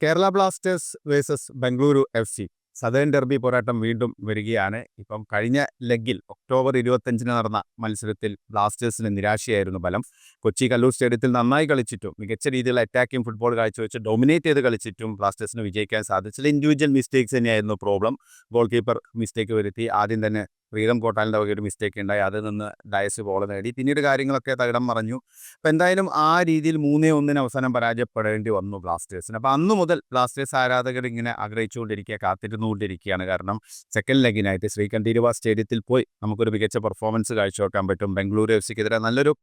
Kerala Blasters versus Bengaluru FC. Southern derby പോരാട്ടം വീണ്ടും വരികയാണ്. ഇപ്പം കഴിഞ്ഞ ലെഗിൽ ഒക്ടോബർ 25 നടന്ന മത്സരത്തിൽ ബ്ലാസ്റ്റേഴ്സിന് നിരാശയായിരുന്നു ഫലം. കൊച്ചി കല്ലൂർ സ്റ്റേഡിയത്തിൽ നന്നായി കളിച്ചിട്ടും മികച്ച രീതിയിലുള്ള അറ്റാക്കിംഗ് ഫുട്ബോൾ കാഴ്ചവെച്ച് ഡൊമിനേറ്റ് ചെയ്ത് കളിച്ചിട്ടും ബ്ലാസ്റ്റേഴ്സിന് വിജയിക്കാൻ സാധിച്ചില്ല. ഇൻഡിവിജ്വൽ മിസ്റ്റേക്സ് തന്നെയായിരുന്നു പ്രോബ്ലം. ഗോൾ കീപ്പർ മിസ്റ്റേക്ക് വരുത്തി. ആദ്യം തന്നെ പ്രീതം കോട്ടാലിൻ്റെ വക ഒരു മിസ്റ്റേക്ക് ഉണ്ടായി. അതിൽ നിന്ന് ഡയസ് ബോൾ നേടി. പിന്നീട് കാര്യങ്ങളൊക്കെ തകിടം മറഞ്ഞു. അപ്പോൾ എന്തായാലും ആ രീതിയിൽ 3-1 അവസാനം പരാജയപ്പെടേണ്ടി വന്നു ബ്ലാസ്റ്റേഴ്സിന്. അപ്പോൾ അന്നു മുതൽ ബ്ലാസ്റ്റേഴ്സ് ആരാധകർ ഇങ്ങനെ ആഗ്രഹിച്ചുകൊണ്ടിരിക്കുക, കാത്തിരുന്നുകൊണ്ടിരിക്കുകയാണ്. കാരണം സെക്കൻഡ് ലെഗിനായിട്ട് ശ്രീകണ്ഠീരവ സ്റ്റേഡിയത്തിൽ പോയി നമുക്കൊരു മികച്ച പെർഫോമൻസ് കാഴ്ചവെക്കാൻ പറ്റും, ബംഗളൂരു എഫ്.സിക്കെതിരെ നല്ലൊരു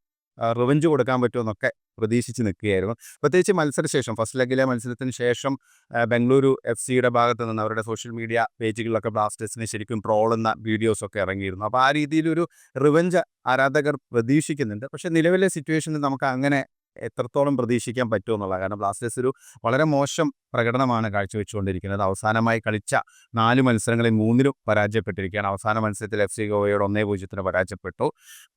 റിവഞ്ച് കൊടുക്കാൻ പറ്റുമെന്നൊക്കെ പ്രതീക്ഷിച്ച് നിൽക്കുകയായിരുന്നു. പ്രത്യേകിച്ച് മത്സരശേഷം ഫസ്റ്റ് ലെഗിലെ മത്സരത്തിന് ശേഷം ബംഗളൂരു എഫ്.സിയുടെ ഭാഗത്ത് നിന്ന് അവരുടെ സോഷ്യൽ മീഡിയ പേജുകളിലൊക്കെ ബ്ലാസ്റ്റേഴ്സിനെ ശരിക്കും ട്രോളുന്ന വീഡിയോസൊക്കെ ഇറങ്ങിയിരുന്നു. അപ്പോൾ ആ രീതിയിലൊരു റിവഞ്ച് ആരാധകർ പ്രതീക്ഷിക്കുന്നുണ്ട്. പക്ഷേ നിലവിലെ സിറ്റുവേഷനിൽ നമുക്ക് അങ്ങനെ എത്രത്തോളം പ്രതീക്ഷിക്കാൻ പറ്റുമെന്നുള്ളത്. കാരണം ബ്ലാസ്റ്റേഴ്സ് ഒരു വളരെ മോശം പ്രകടനമാണ് കാഴ്ചവെച്ചുകൊണ്ടിരിക്കുന്നത്. അവസാനമായി കളിച്ച 4 മത്സരങ്ങളിൽ 3ലും പരാജയപ്പെട്ടിരിക്കുകയാണ്. അവസാന മത്സരത്തിൽ എഫ്.സി. ഗോവയോട് 1-0 പരാജയപ്പെട്ടു.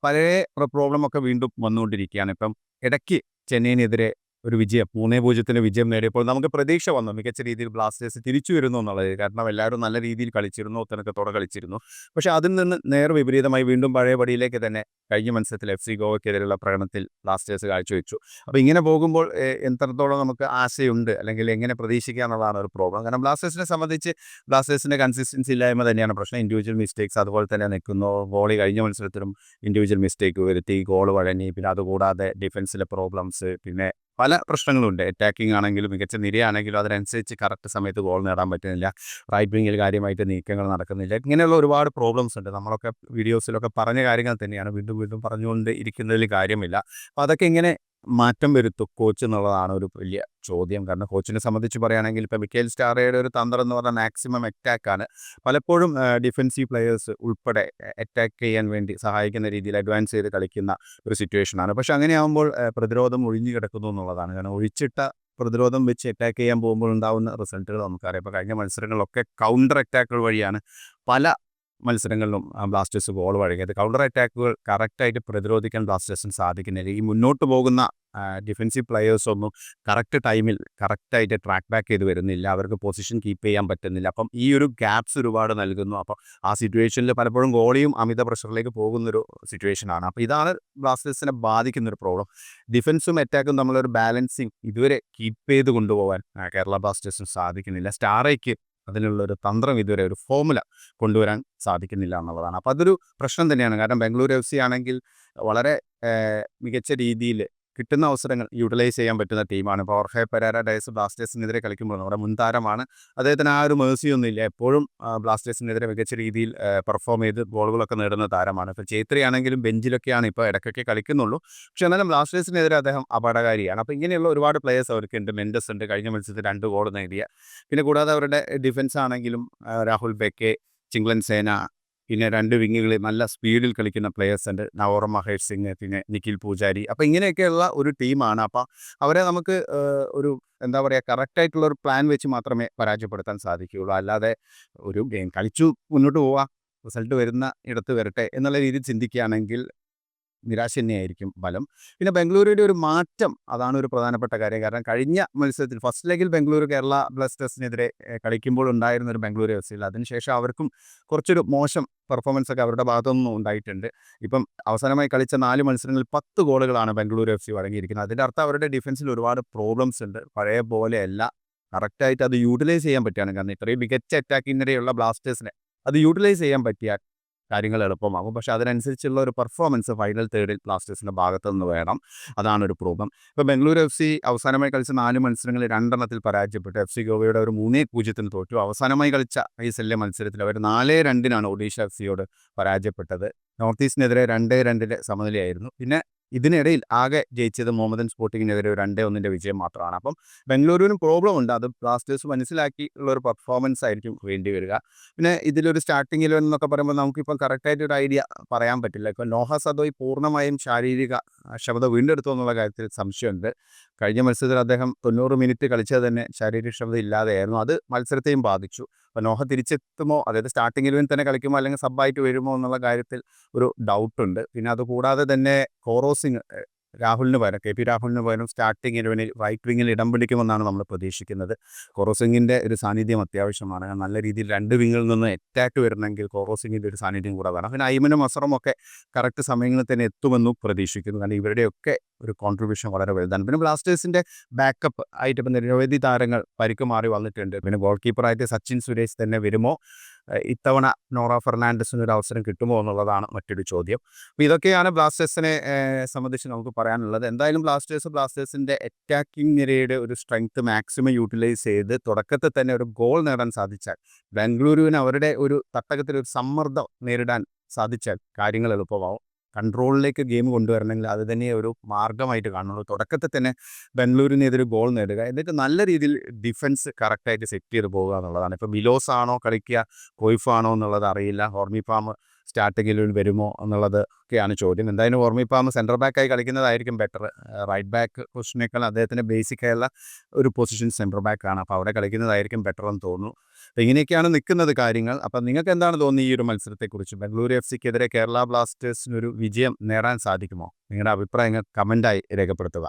പഴയ പ്രോബ്ലമൊക്കെ വീണ്ടും വന്നുകൊണ്ടിരിക്കുകയാണ്. ഇപ്പം ഇടയ്ക്ക് ചെന്നൈയിനെതിരെ ഒരു വിജയം 3-0 വിജയം നേടിയപ്പോൾ നമുക്ക് പ്രതീക്ഷ വന്നു മികച്ച രീതിയിൽ ബ്ലാസ്റ്റേഴ്സ് തിരിച്ചു വരുന്നു എന്നുള്ളത്. കാരണം എല്ലാവരും നല്ല രീതിയിൽ കളിച്ചിരുന്നു, ഒത്തിണക്കത്തോടെ കളിച്ചിരുന്നു. പക്ഷേ അതിൽ നിന്ന് നേർ വിപരീതമായി വീണ്ടും പഴയ പടിയിലേക്ക് തന്നെ കഴിഞ്ഞ മത്സരത്തിൽ എഫ്.സി. ഗോവയ്ക്കെതിരെയുള്ള പ്രകടനത്തിൽ ബ്ലാസ്റ്റേഴ്സ് കാഴ്ചവെച്ചു. അപ്പോൾ ഇങ്ങനെ പോകുമ്പോൾ എത്രത്തോളം നമുക്ക് ആശയുണ്ട് അല്ലെങ്കിൽ എങ്ങനെ പ്രതീക്ഷിക്കുക എന്നുള്ളതാണ് ഒരു പ്രോബ്ലം. കാരണം ബ്ലാസ്റ്റേഴ്സിനെ സംബന്ധിച്ച് ബ്ലാസ്റ്റേഴ്സിൻ്റെ കൺസിസ്റ്റൻസി ഇല്ലായ്മ തന്നെയാണ് പ്രശ്നം. ഇൻഡിവിജ്വൽ മിസ്റ്റേക്സ് അതുപോലെ തന്നെ നിൽക്കുന്നു. ഗോളി കഴിഞ്ഞ മത്സരത്തിലും ഇൻഡിവിജ്വൽ മിസ്റ്റേക്ക് വരുത്തി, ഗോൾ വഴങ്ങി. പിന്നെ അതുകൂടാതെ ഡിഫൻസിലെ പ്രോബ്ലംസ്, പിന്നെ പല പ്രശ്നങ്ങളുണ്ട്. അറ്റാക്കിംഗ് ആണെങ്കിലും മികച്ച നിരയാണെങ്കിലും അതിനനുസരിച്ച് കറക്റ്റ് സമയത്ത് ഗോൾ നേടാൻ പറ്റുന്നില്ല. റൈറ്റ് വിങ്ങിൽ കാര്യമായിട്ട് നീക്കങ്ങൾ നടക്കുന്നില്ല. ഇങ്ങനെയുള്ള ഒരുപാട് പ്രോബ്ലംസ് ഉണ്ട്. നമ്മളൊക്കെ വീഡിയോസിലൊക്കെ പറഞ്ഞ കാര്യങ്ങൾ തന്നെയാണ്. വീണ്ടും വീണ്ടും പറഞ്ഞുകൊണ്ട് ഇരിക്കുന്നതിൽ കാര്യമില്ല. അപ്പോൾ അതൊക്കെ ഇങ്ങനെ മാറ്റം വരുത്തും കോച്ച് എന്നുള്ളതാണ് ഒരു വലിയ ചോദ്യം. കാരണം കോച്ചിനെ സംബന്ധിച്ച് പറയുകയാണെങ്കിൽ ഇപ്പോൾ മിക്കേൽ സ്റ്റാറയുടെ ഒരു തന്ത്രം എന്ന് പറഞ്ഞാൽ മാക്സിമം അറ്റാക്കാണ്. പലപ്പോഴും ഡിഫൻസീവ് പ്ലെയേഴ്സ് ഉൾപ്പെടെ അറ്റാക്ക് ചെയ്യാൻ വേണ്ടി സഹായിക്കുന്ന രീതിയിൽ അഡ്വാൻസ് ചെയ്ത് കളിക്കുന്ന ഒരു സിറ്റുവേഷനാണ്. പക്ഷേ അങ്ങനെയാകുമ്പോൾ പ്രതിരോധം ഒഴിഞ്ഞു കിടക്കുന്നു എന്നുള്ളതാണ്. കാരണം ഒഴിച്ചിട്ട പ്രതിരോധം വെച്ച് അറ്റാക്ക് ചെയ്യാൻ പോകുമ്പോൾ ഉണ്ടാകുന്ന റിസൾട്ടുകൾ നമുക്കറിയാം. ഇപ്പോൾ കഴിഞ്ഞ മത്സരങ്ങളിലൊക്കെ കൗണ്ടർ അറ്റാക്കുകൾ വഴിയാണ് പല മത്സരങ്ങളിലും ബ്ലാസ്റ്റേഴ്സ് ഗോൾ വഴങ്ങിയത്. കൗണ്ടർ അറ്റാക്കുകൾ കറക്റ്റായിട്ട് പ്രതിരോധിക്കാൻ ബ്ലാസ്റ്റേഴ്സിന് സാധിക്കുന്നില്ല. ഈ മുന്നോട്ട് പോകുന്ന ഡിഫൻസീവ് പ്ലെയേഴ്സൊന്നും കറക്റ്റ് ടൈമിൽ കറക്റ്റായിട്ട് ട്രാക്ക് ബാക്ക് ചെയ്ത് വരുന്നില്ല. അവർക്ക് പൊസിഷൻ കീപ്പ് ചെയ്യാൻ പറ്റുന്നില്ല. അപ്പം ഈ ഒരു ഗ്യാപ്സ് ഒരുപാട് നൽകുന്നു. അപ്പോൾ ആ സിറ്റുവേഷനിൽ പലപ്പോഴും ഗോളിയും അമിത പ്രഷറിലേക്ക് പോകുന്നൊരു സിറ്റുവേഷനാണ്. അപ്പോൾ ഇതാണ് ബ്ലാസ്റ്റേഴ്സിനെ ബാധിക്കുന്നൊരു പ്രോബ്ലം. ഡിഫൻസും അറ്റാക്കും നമ്മളൊരു ബാലൻസിങ് ഇതുവരെ കീപ്പ് ചെയ്ത് കൊണ്ടുപോകാൻ കേരള ബ്ലാസ്റ്റേഴ്സിന് സാധിക്കുന്നില്ല. സ്റ്റാറയ്ക്ക് അതിനുള്ളൊരു തന്ത്രം ഇതുവരെ ഒരു ഫോർമുല കൊണ്ടുവരാൻ സാധിക്കുന്നില്ല എന്നുള്ളതാണ്. അപ്പോൾ അതൊരു പ്രശ്നം തന്നെയാണ്. കാരണം ബംഗളൂരു എഫ്.സി. ആണെങ്കിൽ വളരെ മികച്ച രീതിയിൽ കിട്ടുന്ന അവസരങ്ങൾ യൂട്ടിലൈസ് ചെയ്യാൻ പറ്റുന്ന ടീമാണ്. ഇപ്പോൾ ഓർഹെ പെരേര ഡയസ് ബ്ലാസ്റ്റേഴ്സിനെതിരെ കളിക്കുമ്പോൾ നമ്മുടെ മുൻതാരമാണ്. അദ്ദേഹത്തിന് ആ ഒരു മേഴ്സിയൊന്നുമില്ല. എപ്പോഴും ബ്ലാസ്റ്റേഴ്സിനെതിരെ മികച്ച രീതിയിൽ പെർഫോം ചെയ്ത് ഗോളുകളൊക്കെ നേടുന്ന താരമാണ്. ഇപ്പോൾ ചേത്രി ആണെങ്കിലും ബെഞ്ചിലൊക്കെയാണ് ഇപ്പോൾ ഇടയ്ക്കൊക്കെ കളിക്കുന്നുള്ളൂ. പക്ഷേ എന്നാലും ബ്ലാസ്റ്റേഴ്സിനെതിരെ അദ്ദേഹം അപകടകാരിയാണ്. അപ്പോൾ ഇങ്ങനെയുള്ള ഒരുപാട് പ്ലേയേഴ്സ് അവർക്കുണ്ട്. മെൻഡസ് ഉണ്ട്, കഴിഞ്ഞ മത്സരത്തിൽ 2 ഗോൾ നേടിയ. പിന്നെ കൂടാതെ അവരുടെ ഡിഫൻസ് ആണെങ്കിലും രാഹുൽ ബെക്കെ, ചിങ്ലൻ സേന, പിന്നെ 2 വിങ്ങുകളിൽ നല്ല സ്പീഡിൽ കളിക്കുന്ന പ്ലേയേഴ്സ് ഉണ്ട്. നവോറ മഹേഷ് സിംഗ്, പിന്നെ നിഖിൽ പൂജാരി. അപ്പോൾ ഇങ്ങനെയൊക്കെയുള്ള ഒരു ടീമാണ്. അപ്പോൾ അവരെ നമുക്ക് ഒരു എന്താ പറയുക കറക്റ്റായിട്ടുള്ളൊരു പ്ലാൻ വെച്ച് മാത്രമേ പരാജയപ്പെടുത്താൻ സാധിക്കുകയുള്ളൂ. അല്ലാതെ ഒരു ഗെയിം കളിച്ചു മുന്നോട്ട് പോവുക, റിസൾട്ട് വരുന്ന ഇടത്ത് വരട്ടെ എന്നുള്ള രീതിയിൽ ചിന്തിക്കുകയാണെങ്കിൽ നിരാശ തന്നെയായിരിക്കും ഫലം. പിന്നെ ബംഗളൂരുവിൻ്റെ ഒരു മാറ്റം അതാണ് ഒരു പ്രധാനപ്പെട്ട കാര്യം. കാരണം കഴിഞ്ഞ മത്സരത്തിൽ ഫസ്റ്റ് ലെഗിൽ ബംഗളൂരു കേരള ബ്ലാസ്റ്റേഴ്സിനെതിരെ കളിക്കുമ്പോൾ ഉണ്ടായിരുന്ന ഒരു ബംഗളൂരു എഫ്.സി. അതിനുശേഷം അവർക്കും കുറച്ചൊരു മോശം പെർഫോമൻസ് ഒക്കെ അവരുടെ ഭാഗത്തുനിന്നും ഉണ്ടായിട്ടുണ്ട്. ഇപ്പം അവസാനമായി കളിച്ച 4 മത്സരങ്ങളിൽ 10 ഗോളുകളാണ് ബംഗളൂരു എഫ്.സി. വഴങ്ങിയിരിക്കുന്നത്. അതിൻ്റെ അർത്ഥം അവരുടെ ഡിഫൻസിൽ ഒരുപാട് പ്രോബ്ലംസ് ഉണ്ട്. പഴയ പോലെയല്ല, കറക്റ്റായിട്ട് അത് യൂട്ടിലൈസ് ചെയ്യാൻ പറ്റുകയാണ്. കാരണം ഇത്രയും മികച്ച അറ്റാക്കിങ്ങിനിടെയുള്ള ബ്ലാസ്റ്റേഴ്സിനെ അത് യൂട്ടിലൈസ് ചെയ്യാൻ പറ്റിയാൽ കാര്യങ്ങൾ എളുപ്പമാകും. പക്ഷേ അതിനനുസരിച്ചുള്ള ഒരു പെർഫോമൻസ് ഫൈനൽ തേർഡിൽ ബ്ലാസ്റ്റേഴ്സിൻ്റെ ഭാഗത്തു നിന്ന് വേണം. അതാണൊരു പ്രോബ്ലം. ഇപ്പോൾ ബംഗളൂരു എഫ്.സി. അവസാനമായി കളിച്ച 4 മത്സരങ്ങളിൽ 2 പരാജയപ്പെട്ടു. എഫ്.സി. ഗോവയുടെ ഒരു 3-0 തോറ്റു. അവസാനമായി കളിച്ച ഐഎസ്എല്ലിലെ മത്സരത്തിൽ അവർ 4-2 ഒഡീഷ എഫ്.സിയോട് പരാജയപ്പെട്ടത്. നോർത്ത് ഈസ്റ്റിനെതിരെ 2-2 സമനിലയായിരുന്നു. പിന്നെ ഇതിനിടയിൽ ആകെ ജയിച്ചത് മുഹമ്മദൻ സ്പോർട്ടിങ്ങിനെതിരെ 2-1 വിജയം മാത്രമാണ്. അപ്പം ബംഗളൂരുവിനും പ്രോബ്ലം ഉണ്ട്. അത് ബ്ലാസ്റ്റേഴ്സ് മനസ്സിലാക്കി ഉള്ളൊരു പെർഫോമൻസ് ആയിരിക്കും വേണ്ടി വരിക. പിന്നെ ഇതിലൊരു സ്റ്റാർട്ടിംഗ് 11 എന്നൊക്കെ പറയുമ്പോൾ നമുക്കിപ്പം കറക്റ്റായിട്ടൊരു ഐഡിയ പറയാൻ പറ്റില്ല. ഇപ്പം നോഹ സദോയ് പൂർണ്ണമായും ശാരീരിക ക്ഷമത വീണ്ടെടുത്തു എന്നുള്ള കാര്യത്തിൽ സംശയമുണ്ട്. കഴിഞ്ഞ മത്സരത്തിൽ അദ്ദേഹം 90 മിനിറ്റ് കളിച്ചത് തന്നെ ശാരീരിക ക്ഷമത ഇല്ലാതെയായിരുന്നു. അത് മത്സരത്തെയും ബാധിച്ചു. അപ്പോൾ നോഹ തിരിച്ചെത്തുമോ, അതായത് സ്റ്റാർട്ടിംഗ് 11 തന്നെ കളിക്കുമോ അല്ലെങ്കിൽ സബ്ബായിട്ട് വരുമോ എന്നുള്ള കാര്യത്തിൽ ഒരു ഡൗട്ടുണ്ട്. പിന്നെ അതുകൂടാതെ തന്നെ കോറോസിങ് രാഹുലിന് പകരം KP രാഹുലിന് പകരം സ്റ്റാർട്ടിംഗ് 11 റൈറ്റ് വിങ്ങിൽ ഇടം പിടിക്കുമെന്നാണ് നമ്മൾ പ്രതീക്ഷിക്കുന്നത്. കൊറോസിംഗിൻ്റെ ഒരു സാന്നിധ്യം അത്യാവശ്യമാണ്. നല്ല രീതിയിൽ രണ്ട് വിങ്ങിൽ നിന്ന് അറ്റാക്ക് വരണമെങ്കിൽ കൊറോസിംഗിൻ്റെ ഒരു സാന്നിധ്യം കൂടെ വേണം. പിന്നെ ഐമനും അസറും ഒക്കെ കറക്റ്റ് സമയങ്ങളിൽ തന്നെ എത്തുമെന്നും പ്രതീക്ഷിക്കുന്നു. കാരണം ഇവരുടെയൊക്കെ ഒരു കോൺട്രിബ്യൂഷൻ വളരെ വലുതാണ്. പിന്നെ ബ്ലാസ്റ്റേഴ്സിൻ്റെ ബാക്കപ്പ് ആയിട്ട് ഇപ്പം നിരവധി താരങ്ങൾ പരിക്ക് മാറി വന്നിട്ടുണ്ട്. പിന്നെ ഗോൾ കീപ്പറായിട്ട് സച്ചിൻ സുരേഷ് തന്നെ വരുമോ, ഇത്തവണ നോറ ഫെർണാണ്ടസിന് ഒരു അവസരം കിട്ടുമോ എന്നുള്ളതാണ് മറ്റൊരു ചോദ്യം. അപ്പോൾ ഇതൊക്കെയാണ് ബ്ലാസ്റ്റേഴ്സിനെ സംബന്ധിച്ച് നമുക്ക് പറയാനുള്ളത്. എന്തായാലും ബ്ലാസ്റ്റേഴ്സിൻ്റെ അറ്റാക്കിംഗ് നിരയുടെ ഒരു സ്ട്രെങ്ത് മാക്സിമം യൂട്ടിലൈസ് ചെയ്ത് തുടക്കത്തിൽ തന്നെ ഒരു ഗോൾ നേടാൻ സാധിച്ചാൽ, ബംഗളൂരുവിന് അവരുടെ ഒരു തട്ടകത്തിലൊരു സമ്മർദ്ദം നേരിടാൻ സാധിച്ചാൽ കാര്യങ്ങൾ എളുപ്പമാവും. കൺട്രോളിലേക്ക് ഗെയിം കൊണ്ടുവരണമെങ്കിൽ അത് തന്നെ ഒരു മാർഗ്ഗമായിട്ട് കാണുള്ളൂ. തുടക്കത്തിൽ തന്നെ ബംഗളൂരിനെതിരെ ഗോൾ നേടുക, എന്നിട്ട് നല്ല രീതിയിൽ ഡിഫൻസ് കറക്റ്റായിട്ട് സെറ്റ് ചെയ്ത് പോകുക എന്നുള്ളതാണ്. ഇപ്പോൾ മിലോസ് ആണോ കളിക്കുക, കോയ്ഫ് ആണോ എന്നുള്ളത് അറിയില്ല. ഹോർമിപ്പാം സ്റ്റാർട്ടിങ്ങിൽ വരുമോ എന്നുള്ളത് ഒക്കെയാണ് ചോദ്യം. എന്തായാലും ഹോർമിപ്പാം സെൻറ്റർ ബാക്കായി കളിക്കുന്നതായിരിക്കും ബെറ്റർ. റൈറ്റ് ബാക്ക് പൊസിഷനേക്കാൾ അദ്ദേഹത്തിൻ്റെ ബേസിക്കായുള്ള ഒരു പൊസിഷൻ സെൻറ്റർ ബാക്കാണ്. അപ്പോൾ അവിടെ കളിക്കുന്നതായിരിക്കും ബെറ്റർ എന്ന് തോന്നുന്നു. അപ്പോൾ ഇങ്ങനെയൊക്കെയാണ് നിൽക്കുന്നത് കാര്യങ്ങൾ. അപ്പം നിങ്ങൾക്ക് എന്താണ് തോന്നുന്നത് ഈ ഒരു മത്സരത്തെക്കുറിച്ച്? ബംഗളൂരു FCക്കെതിരെ കേരള ബ്ലാസ്റ്റേഴ്സിനൊരു വിജയം നേടാൻ സാധിക്കുമോ? നിങ്ങളുടെ അഭിപ്രായങ്ങൾ കമൻറ്റായി രേഖപ്പെടുത്തുക.